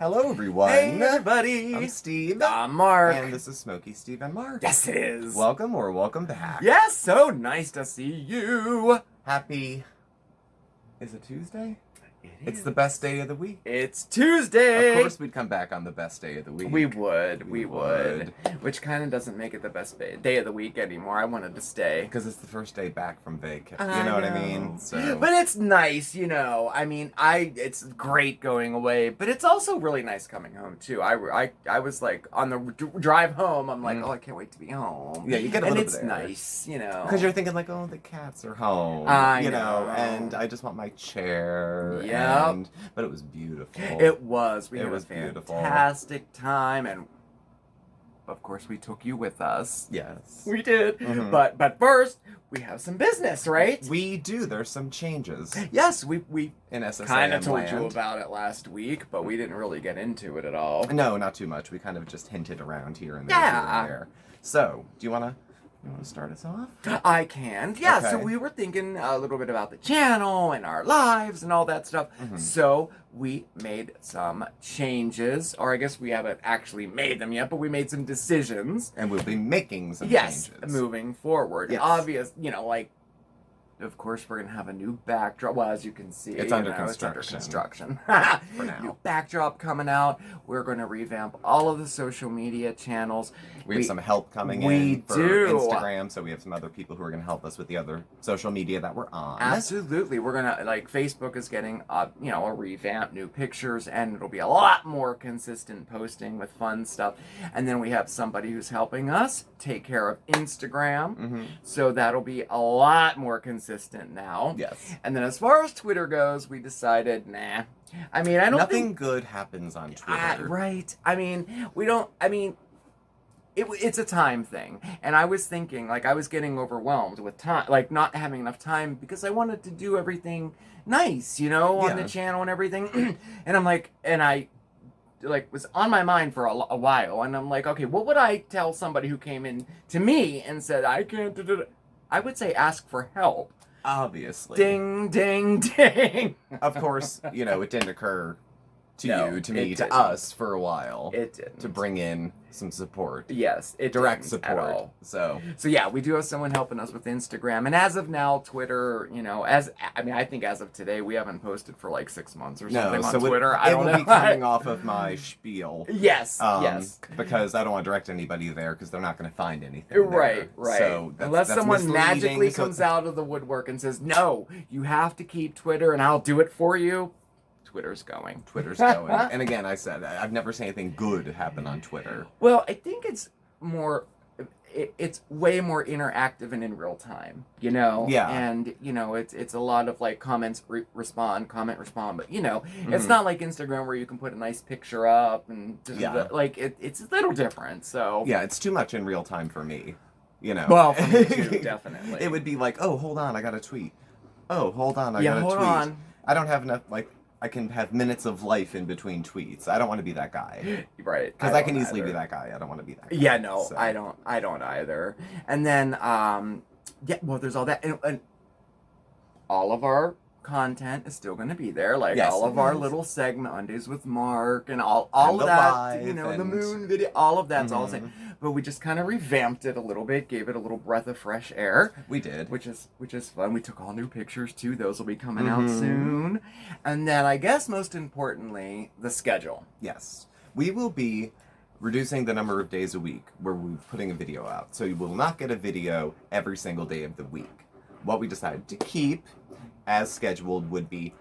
Hello, everyone. Hey, everybody. I'm Steve. I'm Mark. And this is Smokey, Steve, and Marc. Yes, it is. Welcome or welcome back. Yes, so nice to see you. Happy... Is it Tuesday? It's is. the best day of the week. It's Tuesday. Of course we'd come back on the best day of the week. We would. Which kind of doesn't make it the best day of the week anymore. I wanted to stay. Because it's the first day back from vacation. You know what I mean? So. But it's nice, you know. I mean, it's great going away, but it's also really nice coming home, too. I was like, on the drive home, I'm like, oh, I can't wait to be home. Yeah, you get a little bit there. And it's nice, you know. Because you're thinking like, oh, the cats are home. I know. know. And I just want my chair. Yep. But it was beautiful. It was. We had a beautiful. fantastic time, and of course we took you with us. Yes. We did. Mm-hmm. But first, we have some business, right? We do. There's some changes. Yes, we in SSAM kind of told land. you about it last week, but we didn't really get into it at all. No, not too much. We kind of just hinted around here and there. Yeah. Here and there. So, do you want to start us off? I can. Yeah, Okay. so we were thinking a little bit about the channel and our lives and all that stuff. Mm-hmm. So we made some changes, or I guess we haven't actually made them yet, but we made some decisions. And we'll be making some Yes, changes. moving forward. Yes. Obvious, you know, like, of course, we're going to have a new backdrop. Well, as you can see, It's under construction. For now. New backdrop coming out. We're going to revamp all of the social media channels. We have some help coming we in for do. Instagram, so we have some other people who are going to help us with the other social media that we're on. Absolutely. We're going to, like, Facebook is getting, a revamp, new pictures, and it'll be a lot more consistent posting with fun stuff. And then we have somebody who's helping us take care of Instagram. Mm-hmm. So that'll be a lot more consistent now. Yes. And then as far as Twitter goes, we decided, nah. I mean, I don't Nothing think... good happens on Twitter. Right. I mean, it's a time thing. And I was thinking, like, I was getting overwhelmed with time, like, not having enough time because I wanted to do everything nice, you know, on the channel and everything. And I'm like, and I, like, was on my mind for a while. And I'm like, okay, what would I tell somebody who came in to me and said, I can't do it? I would say ask for help. Obviously. Ding, ding, ding. Of course, it didn't occur to you, to me, to us for a while. It didn't. To bring in some support. Yes, it direct didn't support. at all. So yeah, we do have someone helping us with Instagram, and as of now, Twitter. I think as of today, we haven't posted for like 6 months or something on Twitter. It will be coming off of my spiel. Yes, yes. Because I don't want to direct anybody there because they're not going to find anything. Right. So unless that's someone magically so comes out of the woodwork and says, "No, you have to keep Twitter, and I'll do it for you." Twitter's going. And again, I said, I've never seen anything good happen on Twitter. Well, I think it's more, it's way more interactive and in real time, you know? Yeah. And, it's a lot of, like, comment, respond, but, it's not like Instagram where you can put a nice picture up and, it's a little different, so. Yeah, it's too much in real time for me, Well, for me too, definitely. It would be like, oh, hold on, I got a tweet. Oh, hold on, I got a tweet. hold on. I don't have enough, I can have minutes of life in between tweets. I don't want to be that guy. Right. Because I can easily be that guy. I don't want to be that guy. Yeah, no, so. I don't either. And then, there's all that. And all of our content is still going to be there. Like, all of our little segment, Mondays with Mark, and all of that, the moon video, all of that's all the same. But we just kind of revamped it a little bit, gave it a little breath of fresh air. We did. Which is fun. We took all new pictures, too. Those will be coming out soon. And then, I guess, most importantly, the schedule. Yes. We will be reducing the number of days a week where we're putting a video out. So you will not get a video every single day of the week. What we decided to keep as scheduled would be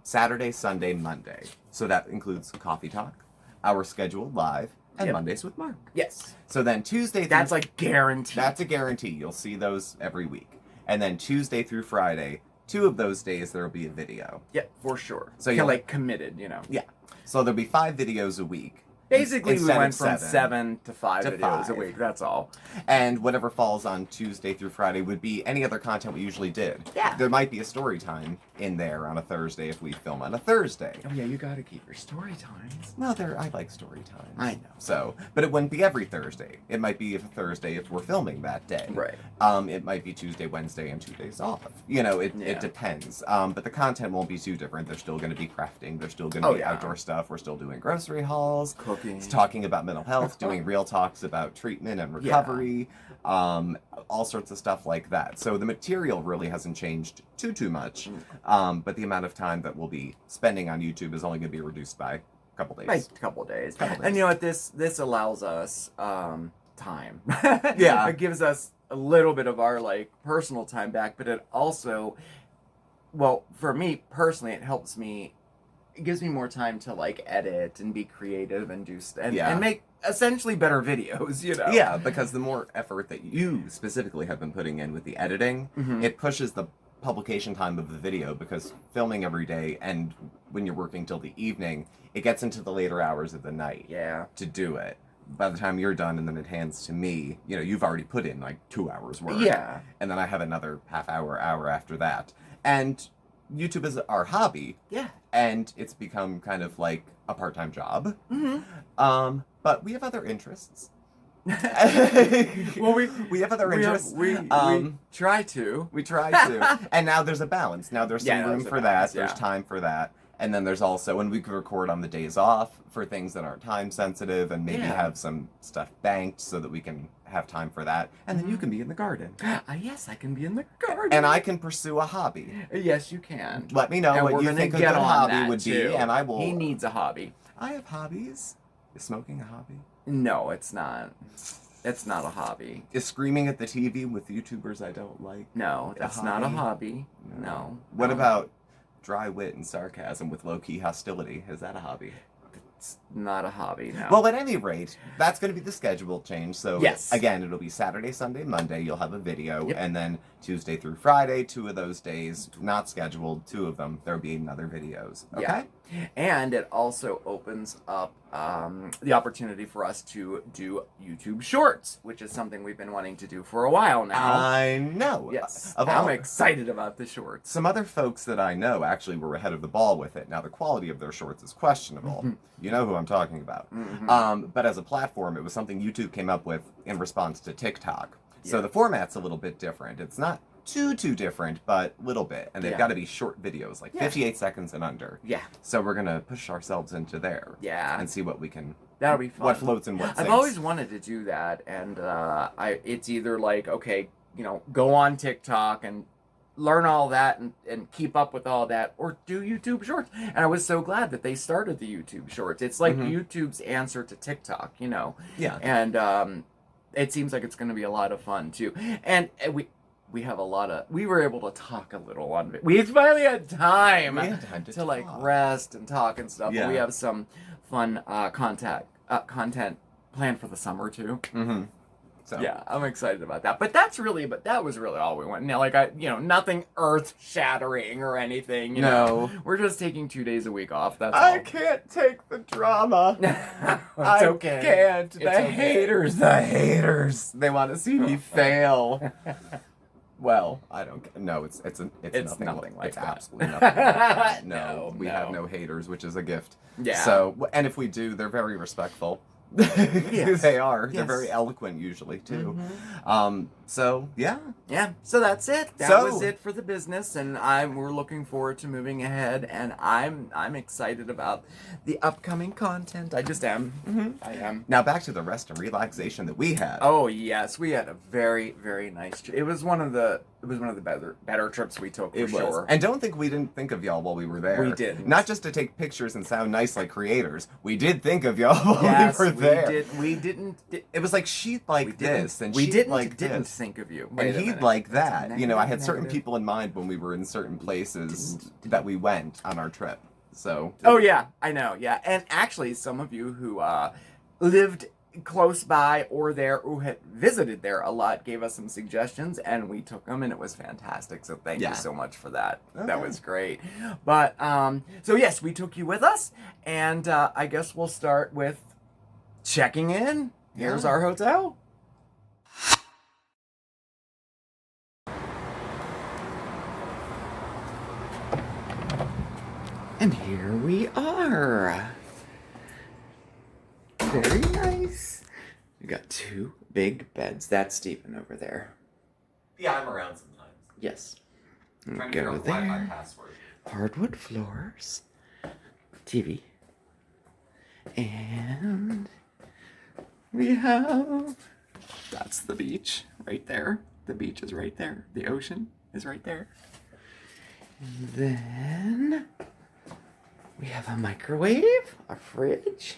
Saturday, Sunday, Monday. So that includes Coffee Talk, our scheduled live, and Mondays with Mark. Yes. So then Tuesday... That's like guaranteed. That's a guarantee. You'll see those every week. And then Tuesday through Friday, 2 of those days there will be a video. Yeah, for sure. So you're like committed, Yeah. So there'll be 5 videos a week. Basically, we went from 7 to 5 videos a week. That's all. And whatever falls on Tuesday through Friday would be any other content we usually did. Yeah. There might be a story time in there on a Thursday if we film on a Thursday. Oh yeah, you gotta keep your story times. Well, I like story times. I know. So, but it wouldn't be every Thursday. It might be a Thursday if we're filming that day. Right. It might be Tuesday, Wednesday, and 2 days off. It depends. But the content won't be too different. There's still going to be crafting. There's still going to be outdoor stuff. We're still doing grocery hauls. Cooking. Talking about mental health. Doing real talks about treatment and recovery. All sorts of stuff like that. So the material really hasn't changed too much. But the amount of time that we'll be spending on YouTube is only going to be reduced by a couple days. Right, a couple days. And you know what? This allows us time. Yeah. It gives us a little bit of our like personal time back, but it also, well, for me personally, it gives me more time to like edit and be creative and do and make essentially better videos, you know? Yeah, because the more effort that you specifically have been putting in with the editing, it pushes the publication time of the video, because filming every day and when you're working till the evening, it gets into the later hours of the night to do it. By the time you're done and then it hands to me, you've already put in like 2 hours worth. Yeah. And then I have another half hour after that. And YouTube is our hobby. Yeah. And it's become kind of like a part-time job. But we have other interests. Well, we have other interests. We try to. We try to. And now there's a balance. Now there's some room for that. There's time for that. And then there's also, when we can record on the days off for things that aren't time sensitive, and maybe have some stuff banked so that we can have time for that. And then you can be in the garden. Yes, I can be in the garden. And I can pursue a hobby. Yes, you can. Let me know what you think a good hobby would be, and I will. He needs a hobby. I have hobbies. Is smoking a hobby? No, it's not. It's not a hobby. Is screaming at the TV with YouTubers I don't like? No, that's not a hobby. No. What about dry wit and sarcasm with low-key hostility? Is that a hobby? It's not a hobby, no. Well, at any rate, that's going to be the schedule change. So, yes. Again, it'll be Saturday, Sunday, Monday. You'll have a video. And then Tuesday through Friday, 2 of those days, not scheduled, 2 of them, there'll be another videos. Okay? Yeah. And it also opens up the opportunity for us to do YouTube Shorts, which is something we've been wanting to do for a while now. I know. Yes. I'm excited about the shorts. Some other folks that I know actually were ahead of the ball with it. Now, the quality of their shorts is questionable. You know who I'm talking about. But as a platform, it was something YouTube came up with in response to TikTok. So the format's a little bit different. It's not too different, but a little bit. And they've got to be short videos, like 58 seconds and under. Yeah. So we're going to push ourselves into there. Yeah. And see what we can... That'll be fun. What floats and what sinks. I've always wanted to do that, and it's either like, okay, go on TikTok and learn all that and keep up with all that, or do YouTube Shorts. And I was so glad that they started the YouTube Shorts. It's like YouTube's answer to TikTok, Yeah. And it seems like it's going to be a lot of fun, too. And we have we were able to talk a little on it. We finally had time, to like rest and talk and stuff. Yeah. But we have some fun content planned for the summer too. So yeah, I'm excited about that. But that was really all we want. Nothing earth shattering or anything. No, we're just taking 2 days a week off. That's all. I can't take the drama. It's okay. Can't. The haters. They want to see me fail. Well, I don't. No, it's nothing like that. Absolutely nothing. No, we have no haters, which is a gift. Yeah. So, and if we do, they're very respectful. Yes. They are. Yes. They're very eloquent usually too. So yeah. So that's it. That was it for the business, and we're looking forward to moving ahead, and I'm excited about the upcoming content. I just am. I am. Now back to the rest and relaxation that we had. Oh yes, we had a very, very nice trip. It was one of the better trips we took for sure. And don't think we didn't think of y'all while we were there. We did. Not just to take pictures and sound nice like creators. We did think of y'all while we were there. We didn't. It was like she'd like this, and we she'd didn't think of you. And he'd like that. I had certain people in mind when we were in certain places that we went on our trip. So. Oh yeah, I know. Yeah, and actually, some of you who lived close by or had visited there a lot gave us some suggestions, and we took them, and it was fantastic. So thank you so much for that. Okay. That was great. But so yes, we took you with us, and I guess we'll start with checking in. Here's our hotel. And here we are. Very nice. We got 2 big beds. That's Stephen over there. Yeah, I'm around sometimes. Yes. Trying to Go figure out the Wi-Fi there. password. Hardwood floors. TV. And we have... That's the beach right there. The beach is right there. The ocean is right there. And then we have a microwave, a fridge,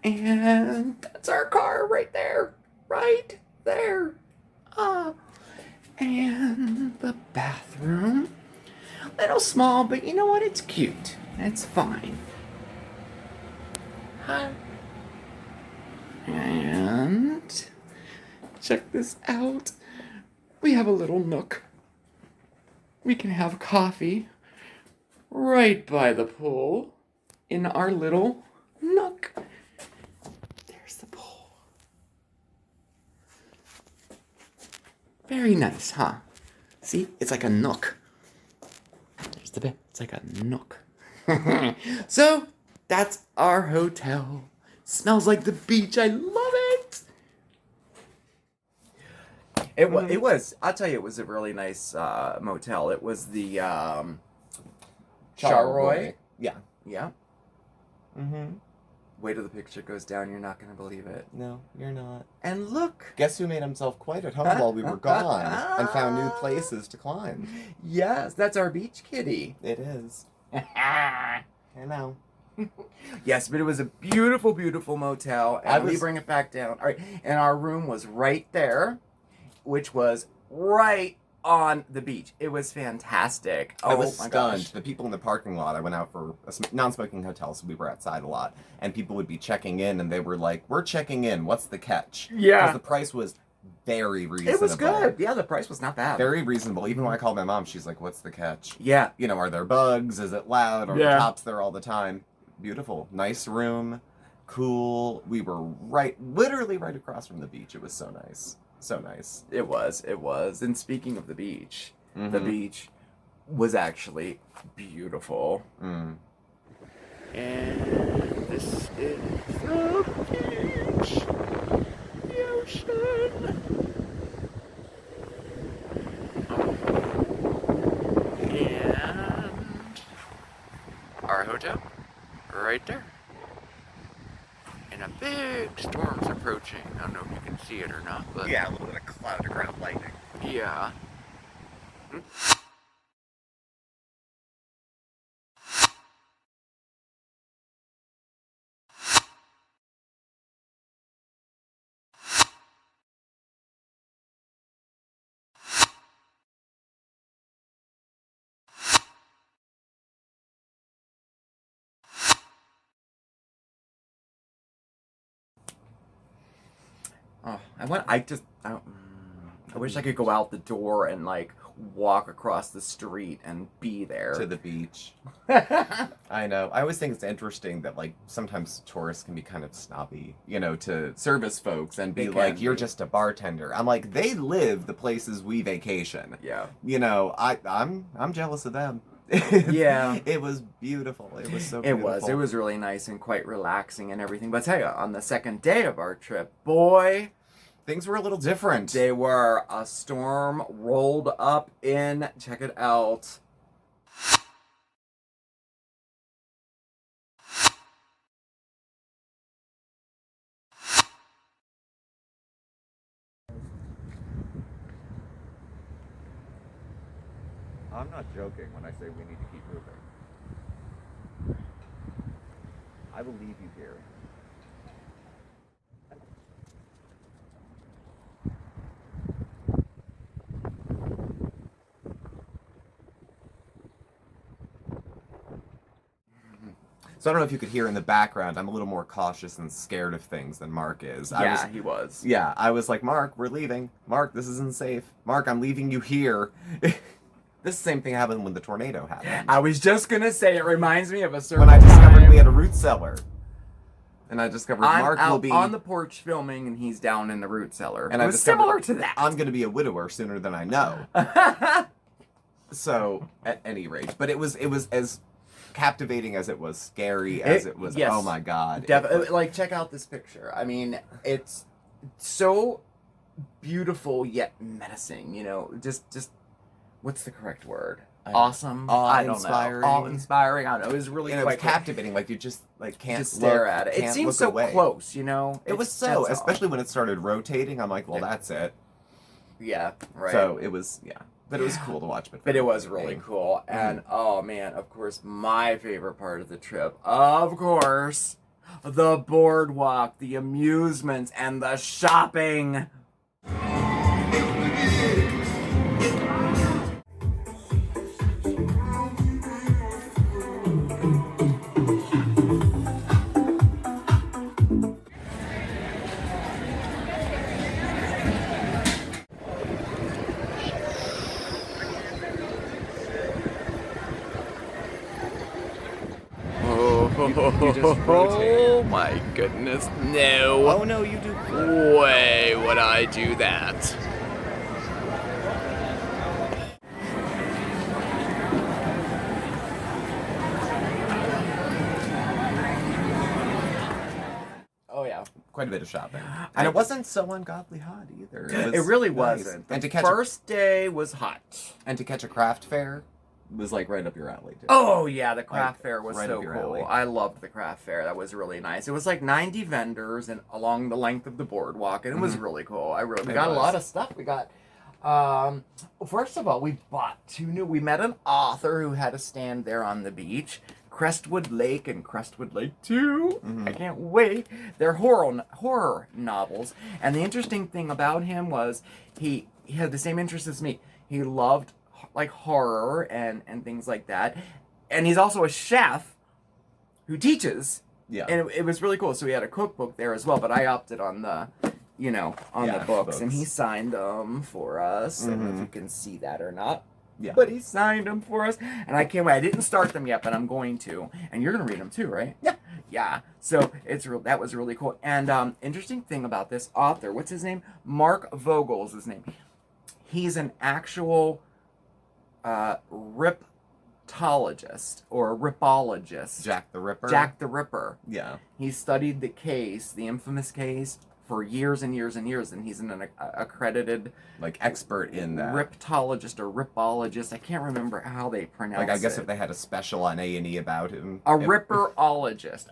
and that's our car right there. Right there. And the bathroom. A little small, but you know what? It's cute. It's fine. Hi. And check this out. We have a little nook. We can have coffee right by the pool in our little nook. There's the pool. Very nice, huh? See? It's like a nook. There's the bed. It's like a nook. So, that's our hotel. Smells like the beach. I love it. It was. I'll tell you, it was a really nice motel. It was the Charroy. Yeah. Yeah. Mm-hmm. Wait till the picture goes down. You're not going to believe it. No, you're not. And look. Guess who made himself quite at home while we were gone and found new places to climb? Yes, that's our beach kitty. It is. I know. Yes, but it was a beautiful, beautiful motel. And we bring it back down. All right, and our room was right there, which was right on the beach. It was fantastic. I was my stunned. gosh. The people in the parking lot, I went out for a non-smoking hotel, so we were outside a lot, and people would be checking in, and they were like, "We're checking in. What's the catch?" Yeah. Because the price was very reasonable. It was good. Yeah, the price was not bad. Very reasonable. Even when I called my mom, she's like, "What's the catch?" Yeah. You know, are there bugs? Is it loud? Are the Yeah. cops there all the time? Beautiful. Nice room. Cool. We were literally right across from the beach. It was so nice. So nice. It was. And speaking of the beach, the Mhm. beach was actually beautiful. Mm. And this is the beach. The ocean. And our hotel right there. And a big storm's approaching. I don't know if you can see it or not, but Yeah, a little bit of cloud to ground lightning. yeah. Oh, I wish I could go out the door and like walk across the street and be there. To the beach. I know. I always think it's interesting that like sometimes tourists can be kind of snobby, you know, to service folks and be like, "You're just a bartender." I'm like, they live the places we vacation. Yeah. You know, I'm jealous of them. Yeah. It was beautiful. It was so It beautiful. was. It was really nice and quite relaxing and everything. But I tell you, on the second day of our trip, boy, Things were a little different. they were a storm rolled up in. Check it out. I'm not joking when I say we need to keep moving. I will leave you here. So I don't know if you could hear in the background, I'm a little more cautious and scared of things than Mark is. He was. Yeah, I was like, Mark, we're leaving. Mark, this isn't safe. Mark, I'm leaving you here. This same thing happened when the tornado happened. I was just gonna say, it reminds me of a certain When I discovered time. we had a root cellar. And I discovered I'm Mark out will be... on the porch filming, and he's down in the root cellar. And it I was discovered similar to that. I'm going to be a widower sooner than I know. So, at any rate. But it was as captivating as it was, scary as it was. Yes, Oh my God! Like, check out this picture. I mean, it's so beautiful yet menacing. You know, just what's the correct word? Awesome. I don't know. Awe-inspiring. I don't know. It was really quite captivating. Like you just can't just stare at it. It seems so away. Close, you know. It was so, especially when it started rotating. I'm like, well, that's it. Yeah. Right. So it was, but it was cool to watch. But it was really cool, and oh man, of course, my favorite part of the trip, of course, the boardwalk, the amusements, and the shopping. Oh my goodness, no. Oh no, you do. Way would I do that. Oh yeah. Quite a bit of shopping. And it wasn't so ungodly hot either. It really wasn't. And the first day was hot. And to catch a craft fair was like right up your alley too. Oh yeah, the craft fair was right so up your cool. alley. I loved the craft fair. That was really nice. It was like 90 vendors and along the length of the boardwalk, and it was really cool. We got a lot of stuff. We got first of all, we bought we met an author who had a stand there on the beach. Crestwood Lake and Crestwood Lake 2. I can't wait. They're horror novels. And the interesting thing about him was he had the same interests as me. He loved like horror and things like that. And he's also a chef who teaches. Yeah. And it was really cool. So he had a cookbook there as well, but I opted on the the books. And he signed them for us. I don't know if you can see that or not. Yeah. But he signed them for us, and I can't wait. I didn't start them yet, but I'm going to. And you're going to read them too, right? Yeah. Yeah. So that was really cool. And interesting thing about this author, what's his name? Mark Vogel is his name. He's an actual riptologist or ripologist. Jack the Ripper. Jack the Ripper. Yeah. He studied the case, the infamous case, for years and years and years, and he's an accredited like expert in that. Riptologist or ripologist. I can't remember how they pronounce it. Like I guess if they had a special on A&E about him. A ripperologist.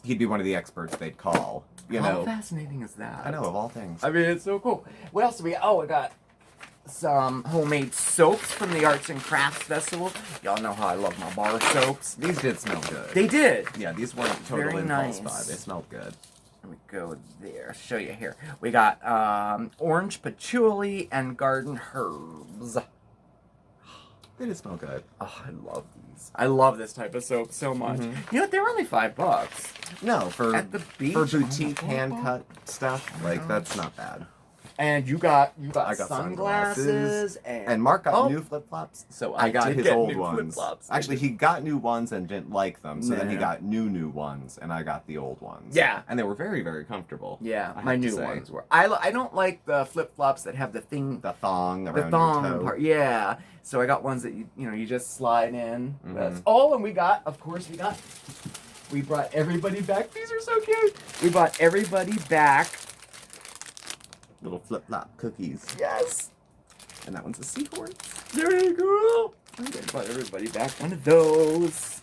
He'd be one of the experts they'd call. How fascinating is that? I know, of all things. I mean, it's so cool. What else do we? Oh, I got some homemade soaps from the Arts and Crafts Festival. Y'all know how I love my bar soaps. These did smell good. They did. Yeah, these weren't total Very impulse nice. buy. They smelled good. Let me go there. Show you here. We got orange patchouli and garden herbs. They did smell good. Oh, I love these. I love this type of soap so much. You know what? They're only $5. No, for At the beach, for boutique hand cut stuff, like that's not bad. And you got I got sunglasses and Mark got new flip flops, so I got his old ones. Flip-flops. Actually, he got new ones and didn't like them, so then he got new ones, and I got the old ones. Yeah, and they were very, very comfortable. Yeah, my new ones were. I don't like the flip flops that have the thing, the thong around the thong your toe. part. Yeah, so I got ones that you just slide in. That's and we brought everybody back. These are so cute. We brought everybody back. Little flip-flop cookies. Yes. And that one's a seahorse. Very cool. I brought everybody back one of those.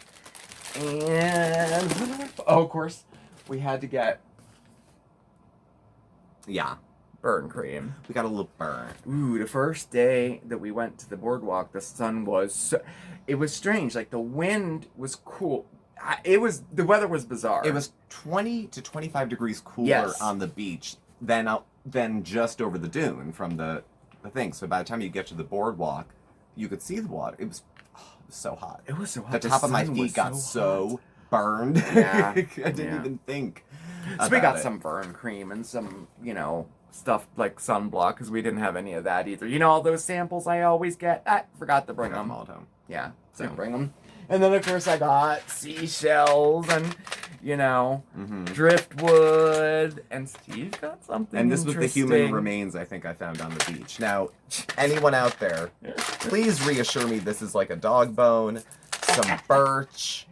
And of course, we had to get burn cream. We got a little burn. Ooh, the first day that we went to the boardwalk, the sun was it was strange. Like the wind was cool. The weather was bizarre. It was 20 to 25 degrees cooler on the beach than just over the dune from the thing. So by the time you get to the boardwalk, you could see the water. It was so hot. It was so hot. The top of my feet got so burned. Yeah. I didn't even think. So we got some burn cream and some, stuff like sunblock because we didn't have any of that either. All those samples I always get. I forgot to bring them. all home. Yeah, so bring them. And then of course I got seashells and driftwood, and Steve got something. And this was the human remains I think I found on the beach. Now, anyone out there, please reassure me this is like a dog bone. some birch,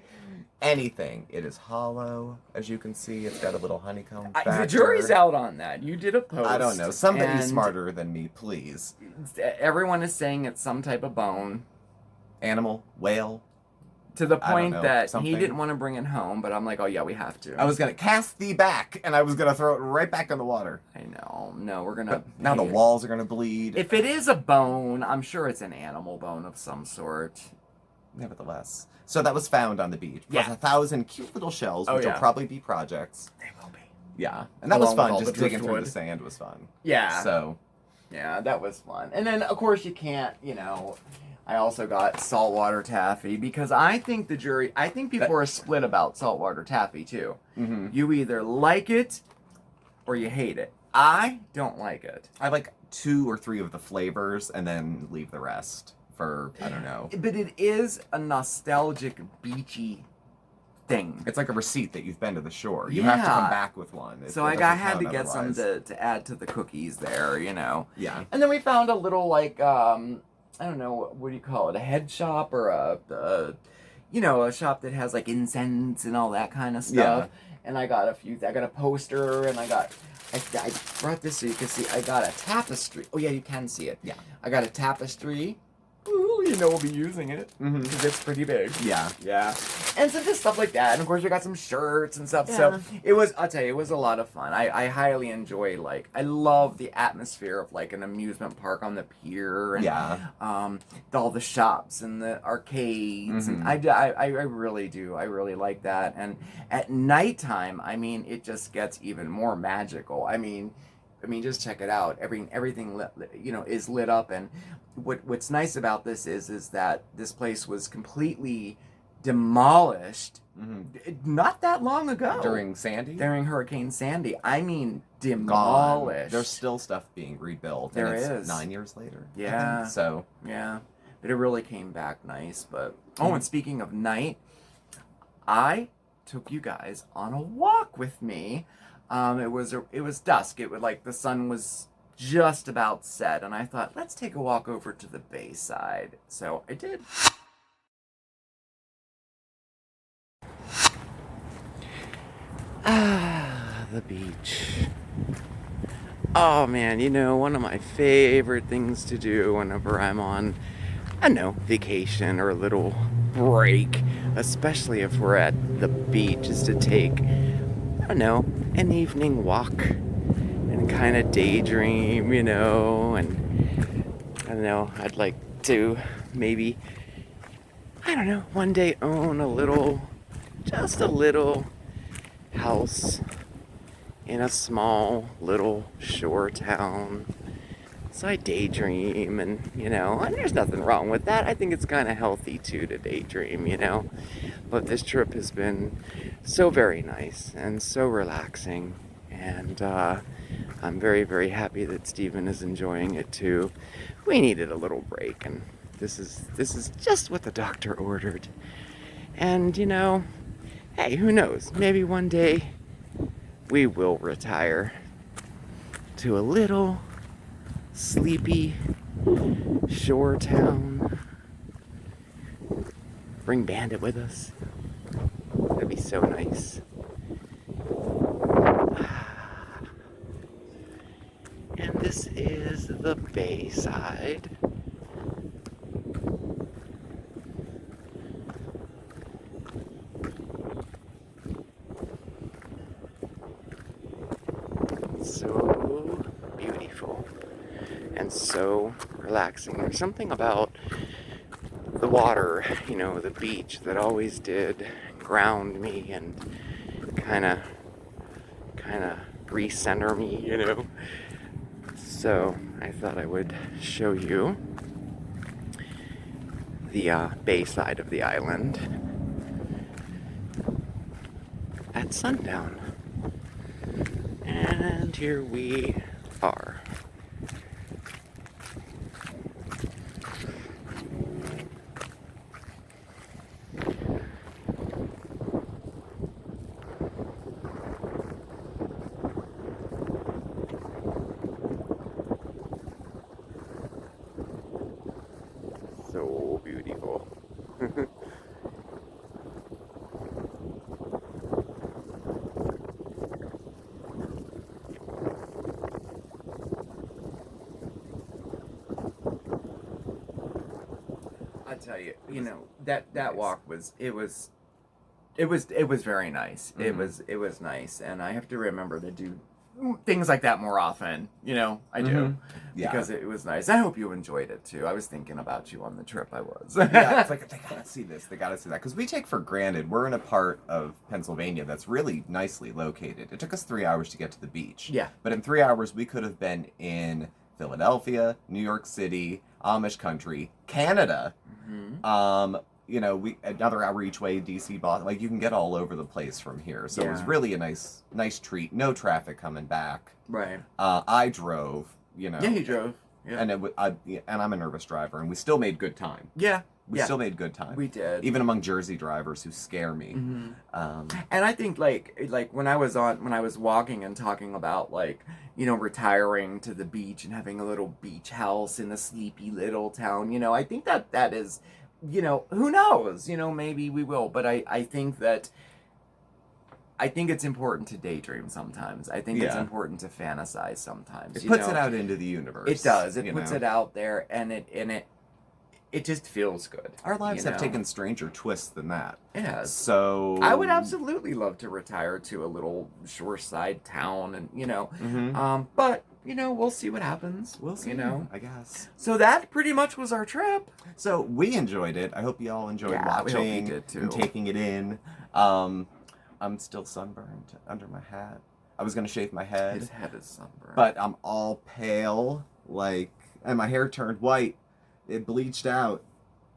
anything. It is hollow, as you can see. It's got a little honeycomb factor. The jury's out on that. You did a post. I don't know. Somebody smarter than me, please. Everyone is saying it's some type of bone. Animal, whale. To the point that something. he didn't want to bring it home, but I'm like, oh yeah, we have to. I was going to cast thee back, and I was going to throw it right back in the water. I know. No, we're going to... Now the walls are going to bleed. If it is a bone, I'm sure it's an animal bone of some sort. Nevertheless. So that was found on the beach. Plus 1,000 cute little shells, which will probably be projects. They will be. Yeah. And that was fun. Just digging through the sand was fun. Yeah. So. Yeah, that was fun. And then, of course, you can't, I also got saltwater taffy because I think people are split about saltwater taffy too. Mm-hmm. You either like it or you hate it. I don't like it. I like 2 or 3 of the flavors and then leave the rest for, I don't know. But it is a nostalgic, beachy thing. It's like a receipt that you've been to the shore. You have to come back with one. So I had to get some to add to the cookies there, Yeah. And then we found a little, I don't know, what do you call it, a head shop or a shop that has like incense and all that kind of stuff. Yeah. And I got a poster and I brought this so you can see, I got a tapestry. Oh yeah, you can see it. Yeah. I got a tapestry. Ooh, we'll be using it. Because it's pretty big. Yeah. Yeah. And so just stuff like that. And of course we got some shirts and stuff. Yeah. So I'll tell you, it was a lot of fun. I highly enjoy, I love the atmosphere of an amusement park on the pier. And, all the shops and the arcades. And I really do. I really like that. And at nighttime, it just gets even more magical. I mean, just check it out. Everything is lit up, and what's nice about this is that this place was completely demolished not that long ago. During Sandy? During Hurricane Sandy. Demolished. Gone. There's still stuff being rebuilt. There and is. 9 years later. Yeah. So. Yeah. But it really came back nice. But and speaking of night, I took you guys on a walk with me. It was dusk. It was the sun was just about set, and I thought, let's take a walk over to the Bayside. So I did. The beach. Oh man, one of my favorite things to do whenever I'm on, vacation or a little break, especially if we're at the beach, is to take, an evening walk and kind of daydream, and I'd like to maybe, one day own just a little house in a small little shore town. So I daydream and there's nothing wrong with that. I think it's kind of healthy too to daydream, But this trip has been so very nice and so relaxing, and I'm very, very happy that Steven is enjoying it too. We needed a little break, and this is just what the doctor ordered. And hey, who knows? Maybe one day we will retire to a little sleepy shore town. Bring Bandit with us. That'd be so nice. And this is the Bayside. So beautiful and so relaxing. There's something about the water, the beach, that always did ground me and kind of recenter me, So I thought I would show you the Bayside of the island at sundown. And here we are. So beautiful. tell you, It you was know, that nice. walk was very nice. Mhm. It was nice, and I have to remember to do things like that more often. You know, I do. Mhm. Yeah. Because it was nice. I hope you enjoyed it too. I was thinking about you on the trip. I was. Yeah, it's like they gotta see this. They gotta see that because we take for granted we're in a part of Pennsylvania that's really nicely located. It took us 3 hours to get to the beach. Yeah. But in 3 hours, we could have been in Philadelphia, New York City, Amish country, Canada. Mm-hmm. You know, we another hour each way, DC, Boston. Like you can get all over the place from here. So it was Yeah. really a nice treat. No traffic coming back. Right. I drove. You know. Yeah, he drove. Yeah. And I'm a nervous driver, and we still made good time. Yeah. We still made good time. We did. Even among Jersey drivers who scare me. Mm-hmm. And I think like when I was walking and talking about like, you know, retiring to the beach and having a little beach house in a sleepy little town, you know, I think that is, you know, who knows, you know, maybe we will, but I think it's important to daydream sometimes. I think it's important to fantasize sometimes. It puts it out into the universe. It does. It puts it out there, and it just feels good. Our lives have taken stranger twists than that. It has. So I would absolutely love to retire to a little shoreside town, and you know, but you know, we'll see what happens. We'll see. You know, I guess. So that pretty much was our trip. So we enjoyed it. I hope you all enjoyed watching we hope you did too. and taking it in. I'm still sunburned under my hat. I was gonna shave my head. His head is sunburned. But I'm all pale, and my hair turned white. It bleached out.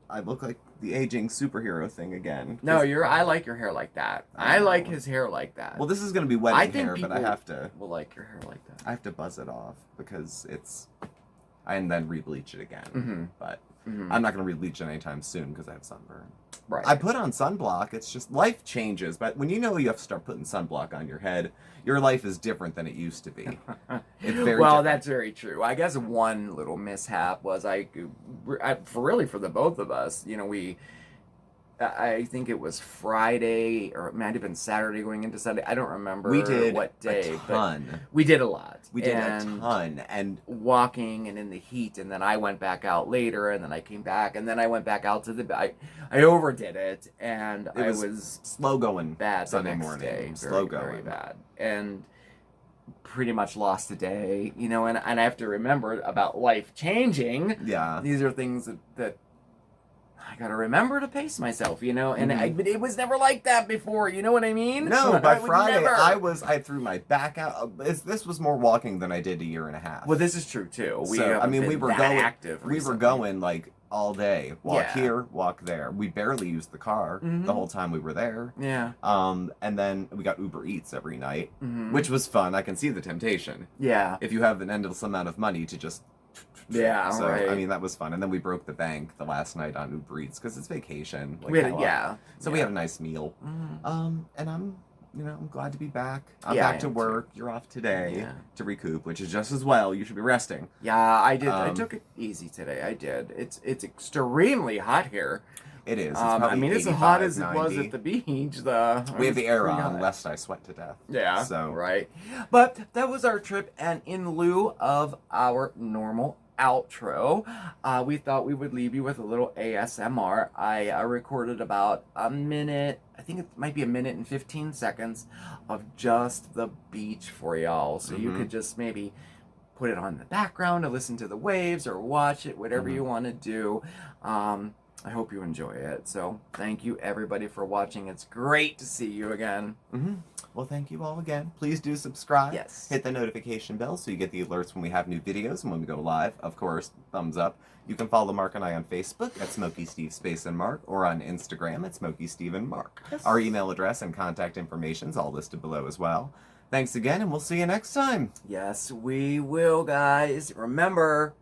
I look like the aging superhero thing again. No, I like your hair like that. I like his hair like that. Well, this is gonna be wedding hair, but I have to. Will like your hair like that. I have to buzz it off because and then re-bleach it again. Mm-hmm. But I'm not gonna re-bleach it anytime soon because I have sunburn. Right. I put on sunblock. It's just life changes. But when you know you have to start putting sunblock on your head, your life is different than it used to be. It's very different. That's very true. I guess one little mishap was for the both of us, you know, I think it was Friday, or it might have been Saturday going into Sunday. I don't remember what day, but we did a lot. We did a ton, and walking and in the heat, and then I went back out later, and then I came back, and then I went back out to I overdid it, and I was slow going bad Sunday the next morning. Day, slow going, very bad, and pretty much lost a day, you know, and I have to remember about life changing. Yeah, these are things that I gotta remember to pace myself, you know, and but it was never like that before, you know what I mean? No, by Friday I threw my back out. This was more walking than I did a year and a half. Well, this is true too. We were going active. We were going like all day, walk here, walk there. We barely used the car the whole time we were there. Yeah. And then we got Uber Eats every night, which was fun. I can see the temptation. Yeah. If you have an endless amount of money to just. Yeah, so, right. I mean, that was fun. And then we broke the bank the last night on Uber Eats because it's vacation. We had we had a nice meal. And I'm glad to be back. I'm back to work. You're off today to recoup, which is just as well. You should be resting. Yeah, I did. I took it easy today. I did. It's extremely hot here. It is. It's as hot as it was at the beach. We have the air on, lest I sweat to death. Yeah. So right. But that was our trip, and in lieu of our normal outro, we thought we would leave you with a little ASMR. I recorded about a minute, I think it might be a minute and 15 seconds of just the beach for y'all, so you could just maybe put it on the background to listen to the waves or watch it, whatever you want to do. I hope you enjoy it. So thank you everybody for watching. It's great to see you again. Well, thank you all again. Please do subscribe. Yes. Hit the notification bell so you get the alerts when we have new videos and when we go live. Of course, thumbs up. You can follow Mark and I on Facebook at SmokeySteveAndMarc or on Instagram at SmokeySteveAndMarc. Yes. Our email address and contact information is all listed below as well. Thanks again, and we'll see you next time. Yes, we will, guys. Remember,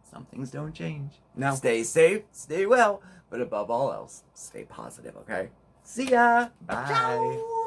some things don't change. No. Stay safe, stay well, but above all else, stay positive, okay? See ya! Bye. Ciao.